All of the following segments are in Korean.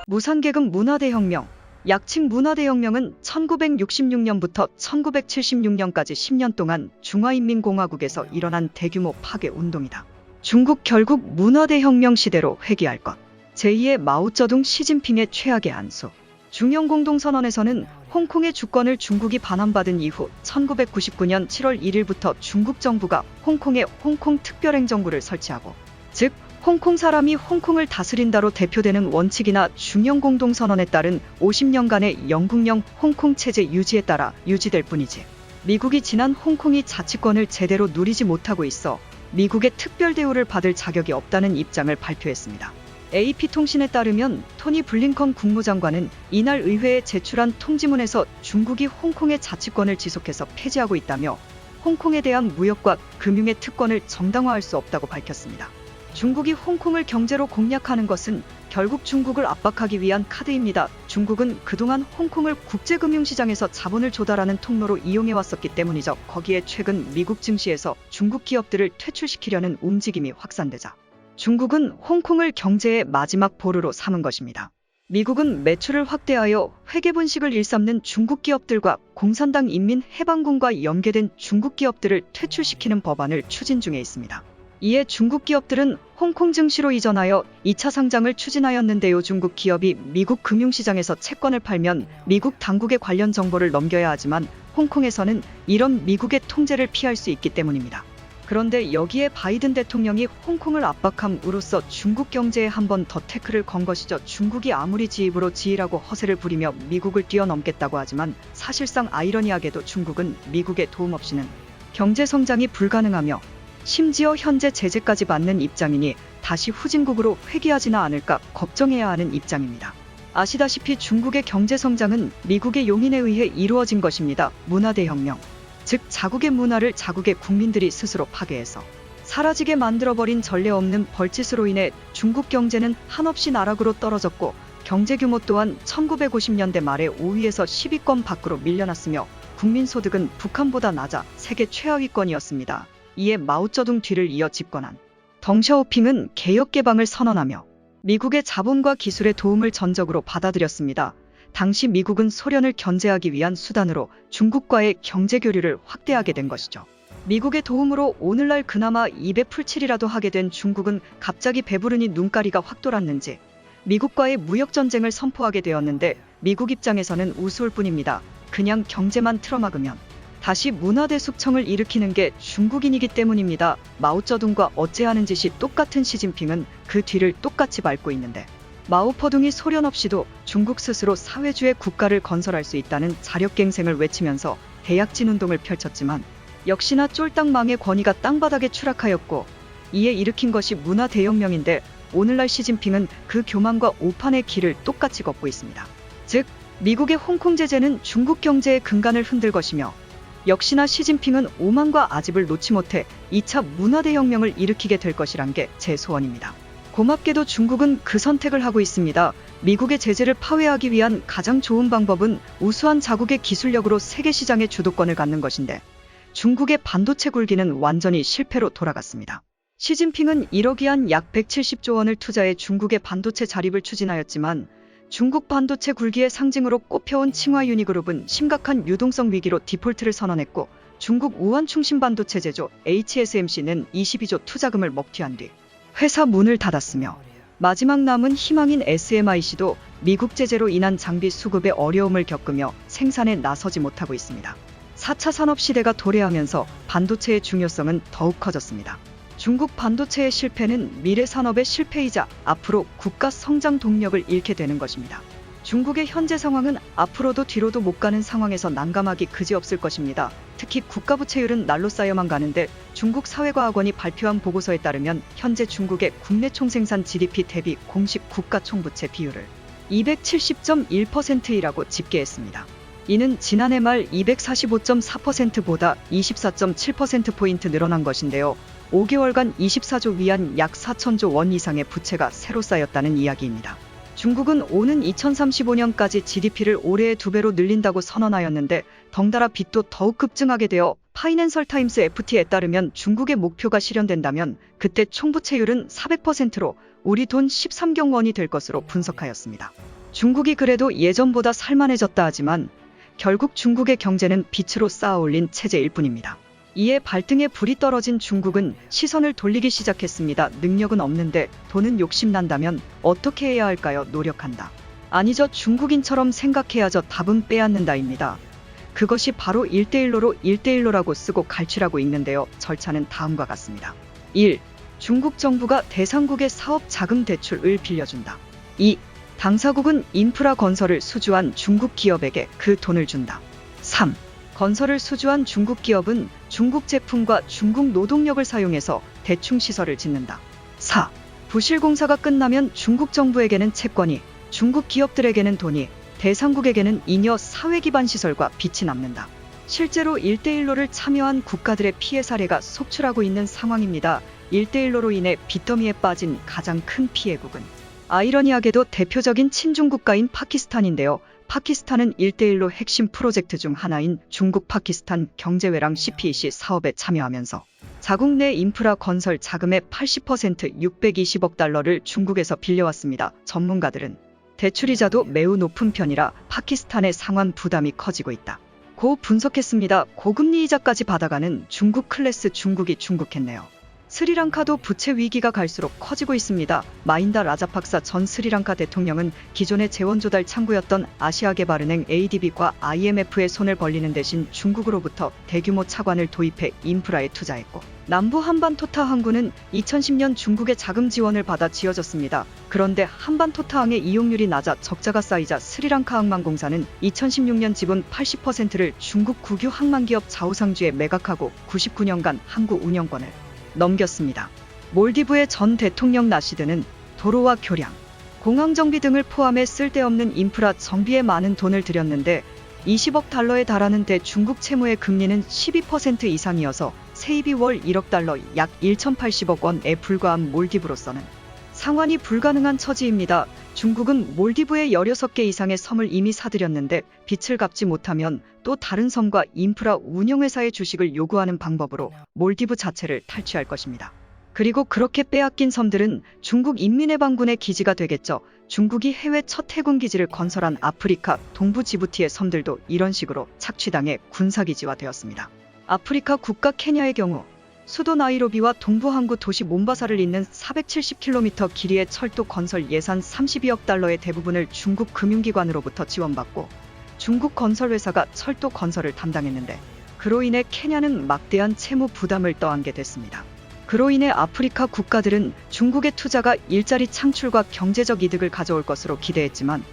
무산계급 문화대혁명. 약칭 문화대혁명은 1966년부터 1976년까지 10년 동안 중화인민공화국에서 일어난 대규모 파괴 운동이다. 중국 결국 문화대혁명 시대로 회귀할 것. 제2의 마오쩌둥 시진핑의 최악의 안수. 중영공동선언에서는 홍콩의 주권을 중국이 반환받은 이후 1999년 7월 1일부터 중국 정부가 홍콩에 홍콩특별행정구를 설치하고, 즉 홍콩 사람이 홍콩을 다스린다로 대표되는 원칙이나 중영공동선언에 따른 50년간의 영국령 홍콩 체제 유지에 따라 유지될 뿐이지, 미국이 지난 홍콩이 자치권을 제대로 누리지 못하고 있어 미국의 특별 대우를 받을 자격이 없다는 입장을 발표했습니다. AP통신에 따르면 토니 블링컨 국무장관은 이날 의회에 제출한 통지문에서 중국이 홍콩의 자치권을 지속해서 폐지하고 있다며 홍콩에 대한 무역과 금융의 특권을 정당화할 수 없다고 밝혔습니다. 중국이 홍콩을 경제로 공략하는 것은 결국 중국을 압박하기 위한 카드입니다. 중국은 그동안 홍콩을 국제금융시장에서 자본을 조달하는 통로로 이용해왔었기 때문이죠. 거기에 최근 미국 증시에서 중국 기업들을 퇴출시키려는 움직임이 확산되자 중국은 홍콩을 경제의 마지막 보루로 삼은 것입니다. 미국은 매출을 확대하여 회계분식을 일삼는 중국 기업들과 공산당 인민해방군과 연계된 중국 기업들을 퇴출시키는 법안을 추진 중에 있습니다. 이에 중국 기업들은 홍콩 증시로 이전하여 2차 상장을 추진하였는데요. 중국 기업이 미국 금융시장에서 채권을 팔면 미국 당국에 관련 정보를 넘겨야 하지만 홍콩에서는 이런 미국의 통제를 피할 수 있기 때문입니다. 그런데 여기에 바이든 대통령이 홍콩을 압박함으로써 중국 경제에 한 번 더 태클을 건 것이죠. 중국이 아무리 지입으로 지으라고 허세를 부리며 미국을 뛰어넘겠다고 하지만 사실상 아이러니하게도 중국은 미국의 도움 없이는 경제 성장이 불가능하며 심지어 현재 제재까지 받는 입장이니 다시 후진국으로 회귀하지나 않을까 걱정해야 하는 입장입니다. 아시다시피 중국의 경제 성장은 미국의 용인에 의해 이루어진 것입니다. 문화대혁명. 즉 자국의 문화를 자국의 국민들이 스스로 파괴해서 사라지게 만들어버린 전례 없는 벌짓으로 인해 중국 경제는 한없이 나락으로 떨어졌고, 경제 규모 또한 1950년대 말에 5위에서 10위권 밖으로 밀려났으며 국민소득은 북한보다 낮아 세계 최하위권이었습니다. 이에 마오쩌둥 뒤를 이어 집권한 덩샤오핑은 개혁 개방을 선언하며 미국의 자본과 기술의 도움을 전적으로 받아들였습니다. 당시 미국은 소련을 견제하기 위한 수단으로 중국과의 경제 교류를 확대하게 된 것이죠. 미국의 도움으로 오늘날 그나마 입에 풀칠이라도 하게 된 중국은 갑자기 배부르니 눈가리가 확 돌았는지 미국과의 무역전쟁을 선포하게 되었는데, 미국 입장에서는 우스울 뿐입니다. 그냥 경제만 틀어막으면 다시 문화대숙청을 일으키는 게 중국인이기 때문입니다. 마오쩌둥과 어째하는 짓이 똑같은 시진핑은 그 뒤를 똑같이 밟고 있는데, 마오퍼둥이 소련 없이도 중국 스스로 사회주의 국가를 건설할 수 있다는 자력갱생을 외치면서 대약진 운동을 펼쳤지만 역시나 쫄딱 망의 권위가 땅바닥에 추락하였고, 이에 일으킨 것이 문화대혁명인데 오늘날 시진핑은 그 교만과 오판의 길을 똑같이 걷고 있습니다. 즉 미국의 홍콩 제재는 중국 경제의 근간을 흔들 것이며, 역시나 시진핑은 오만과 아집을 놓지 못해 2차 문화대혁명을 일으키게 될 것이란 게 제 소원입니다. 고맙게도 중국은 그 선택을 하고 있습니다. 미국의 제재를 파회하기 위한 가장 좋은 방법은 우수한 자국의 기술력으로 세계 시장의 주도권을 갖는 것인데, 중국의 반도체 굴기는 완전히 실패로 돌아갔습니다. 시진핑은 1억이 한 약 170조 원을 투자해 중국의 반도체 자립을 추진하였지만 중국 반도체 굴기의 상징으로 꼽혀온 칭화유니그룹은 심각한 유동성 위기로 디폴트를 선언했고, 중국 우한 충신 반도체 제조 HSMC는 22조 투자금을 먹튀한 뒤 회사 문을 닫았으며, 마지막 남은 희망인 SMIC도 미국 제재로 인한 장비 수급에 어려움을 겪으며 생산에 나서지 못하고 있습니다. 4차 산업시대가 도래하면서 반도체의 중요성은 더욱 커졌습니다. 중국 반도체의 실패는 미래 산업의 실패이자 앞으로 국가 성장 동력을 잃게 되는 것입니다. 중국의 현재 상황은 앞으로도 뒤로도 못 가는 상황에서 난감하기 그지없을 것입니다. 특히 국가부채율은 날로 쌓여만 가는데, 중국 사회과학원이 발표한 보고서에 따르면 현재 중국의 국내 총생산 GDP 대비 공식 국가총부채 비율을 270.1%이라고 집계했습니다. 이는 지난해 말 245.4%보다 24.7%포인트 늘어난 것인데요. 5개월간 24조 위안 약 4천조 원 이상의 부채가 새로 쌓였다는 이야기입니다. 중국은 오는 2035년까지 GDP를 올해의 2배로 늘린다고 선언하였는데 덩달아 빚도 더욱 급증하게 되어 파이낸셜 타임스 FT에 따르면 중국의 목표가 실현된다면 그때 총부채율은 400%로 우리 돈 13경 원이 될 것으로 분석하였습니다. 중국이 그래도 예전보다 살만해졌다 하지만 결국 중국의 경제는 빛으로 쌓아올린 체제일 뿐입니다. 이에 발등에 불이 떨어진 중국은 시선을 돌리기 시작했습니다. 능력은 없는데 돈은 욕심난다면 어떻게 해야 할까요? 노력한다. 아니죠. 중국인처럼 생각해야죠. 답은 빼앗는다입니다. 그것이 바로 1대1로로 1대1로라고 쓰고 갈취라고 읽는데요. 절차는 다음과 같습니다. 1. 중국 정부가 대상국의 사업 자금 대출을 빌려준다. 2. 당사국은 인프라 건설을 수주한 중국 기업에게 그 돈을 준다. 3. 건설을 수주한 중국 기업은 중국 제품과 중국 노동력을 사용해서 대충 시설을 짓는다. 4. 부실공사가 끝나면 중국 정부에게는 채권이, 중국 기업들에게는 돈이, 대상국에게는 잉여 사회기반 시설과 빚이 남는다. 실제로 1대1로를 참여한 국가들의 피해 사례가 속출하고 있는 상황입니다. 1대1로로 인해 빚더미에 빠진 가장 큰 피해국은 아이러니하게도 대표적인 친중국가인 파키스탄인데요. 파키스탄은 1대1로 핵심 프로젝트 중 하나인 중국 파키스탄 경제외랑 CPEC 사업에 참여하면서 자국 내 인프라 건설 자금의 80% 620억 달러를 중국에서 빌려왔습니다. 전문가들은 대출이자도 매우 높은 편이라 파키스탄의 상환 부담이 커지고 있다 고 분석했습니다. 고금리 이자까지 받아가는 중국 클래스 중국이 중국했네요. 스리랑카도 부채 위기가 갈수록 커지고 있습니다. 마힌다 라자팍사 전 스리랑카 대통령은 기존의 재원 조달 창구였던 아시아개발은행 ADB과 IMF의 손을 벌리는 대신 중국으로부터 대규모 차관을 도입해 인프라에 투자했고 남부 한반토타 항구는 2010년 중국의 자금 지원을 받아 지어졌습니다. 그런데 한반토타항의 이용률이 낮아 적자가 쌓이자 스리랑카 항만공사는 2016년 지분 80%를 중국 국유 항만기업 자오상주에 매각하고 99년간 항구 운영권을 넘겼습니다. 몰디브의 전 대통령 나시드는 도로와 교량, 공항 정비 등을 포함해 쓸데없는 인프라 정비에 많은 돈을 들였는데 20억 달러에 달하는데 중국 채무의 금리는 12% 이상이어서 세입이 월 1억 달러 약 1,080억 원에 불과한 몰디브로서는 상환이 불가능한 처지입니다. 중국은 몰디브의 16개 이상의 섬을 이미 사들였는데 빚을 갚지 못하면 또 다른 섬과 인프라 운영회사의 주식을 요구하는 방법으로 몰디브 자체를 탈취할 것입니다. 그리고 그렇게 빼앗긴 섬들은 중국 인민해방군의 기지가 되겠죠. 중국이 해외 첫 해군 기지를 건설한 아프리카 동부 지부티의 섬들도 이런 식으로 착취당해 군사기지화 되었습니다. 아프리카 국가 케냐의 경우 수도 나이로비와 동부 항구 도시 몬바사를 잇는 470km 길이의 철도 건설 예산 32억 달러의 대부분을 중국 금융기관으로부터 지원받고 중국 건설회사가 철도 건설을 담당했는데 그로 인해 케냐는 막대한 채무 부담을 떠안게 됐습니다. 그로 인해 아프리카 국가들은 중국의 투자가 일자리 창출과 경제적 이득을 가져올 것으로 기대했지만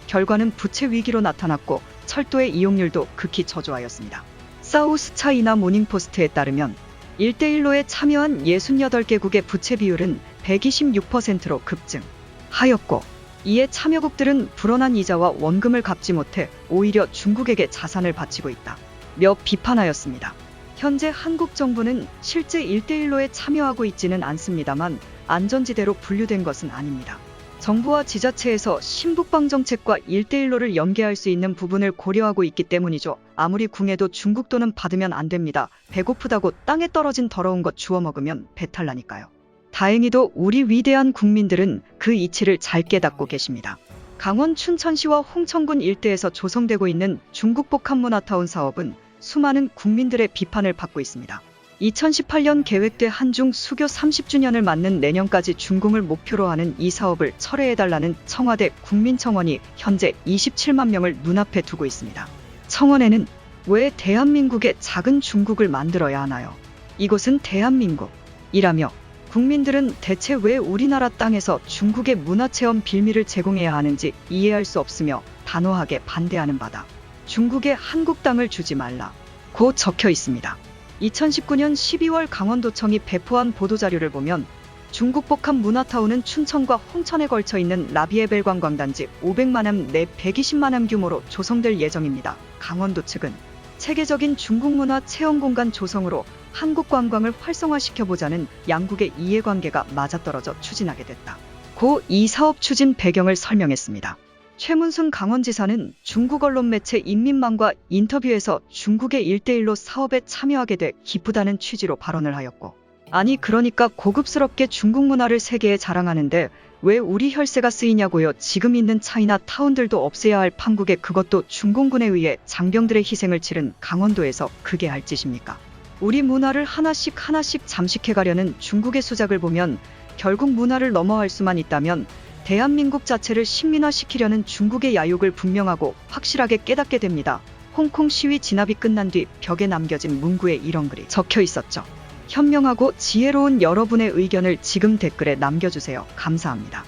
결과는 부채 위기로 나타났고 철도의 이용률도 극히 저조하였습니다. 사우스 차이나 모닝포스트에 따르면 1대1로에 참여한 68개국의 부채 비율은 126%로 급증하였고 이에 참여국들은 불어난 이자와 원금을 갚지 못해 오히려 중국에게 자산을 바치고 있다며 비판하였습니다. 현재 한국 정부는 실제 1대1로에 참여하고 있지는 않습니다만 안전지대로 분류된 것은 아닙니다. 정부와 지자체에서 신북방 정책과 1대1로를 연계할 수 있는 부분을 고려하고 있기 때문이죠. 아무리 궁해도 중국 돈은 받으면 안 됩니다. 배고프다고 땅에 떨어진 더러운 것 주워 먹으면 배탈 나니까요. 다행히도 우리 위대한 국민들은 그 이치를 잘 깨닫고 계십니다. 강원 춘천시와 홍천군 일대에서 조성되고 있는 중국 복합문화타운 사업은 수많은 국민들의 비판을 받고 있습니다. 2018년 계획돼 한중 수교 30주년을 맞는 내년까지 준공을 목표로 하는 이 사업을 철회해달라는 청와대 국민청원이 현재 27만 명을 눈앞에 두고 있습니다. 청원에는 왜 대한민국에 작은 중국을 만들어야 하나요? 이곳은 대한민국이라며 국민들은 대체 왜 우리나라 땅에서 중국의 문화체험 빌미를 제공해야 하는지 이해할 수 없으며 단호하게 반대하는 바다. 중국에 한국 땅을 주지 말라고 적혀 있습니다. 2019년 12월 강원도청이 배포한 보도자료를 보면 중국 복합 문화타운은 춘천과 홍천에 걸쳐 있는 라비에벨 관광단지 500만암 내 120만암 규모로 조성될 예정입니다. 강원도 측은 체계적인 중국 문화 체험 공간 조성으로 한국 관광을 활성화시켜보자는 양국의 이해관계가 맞아떨어져 추진하게 됐다. 고 이 사업 추진 배경을 설명했습니다. 최문순 강원지사는 중국 언론 매체 인민망과 인터뷰에서 중국의 1대1로 사업에 참여하게 돼 기쁘다는 취지로 발언을 하였고, 아니 그러니까 고급스럽게 중국 문화를 세계에 자랑하는데 왜 우리 혈세가 쓰이냐고요. 지금 있는 차이나 타운들도 없애야 할 판국에 그것도 중공군에 의해 장병들의 희생을 치른 강원도에서 그게 할 짓입니까? 우리 문화를 하나씩 잠식해가려는 중국의 수작을 보면 결국 문화를 넘어갈 수만 있다면 대한민국 자체를 식민화시키려는 중국의 야욕을 분명하고 확실하게 깨닫게 됩니다. 홍콩 시위 진압이 끝난 뒤 벽에 남겨진 문구에 이런 글이 적혀 있었죠. 현명하고 지혜로운 여러분의 의견을 지금 댓글에 남겨주세요. 감사합니다.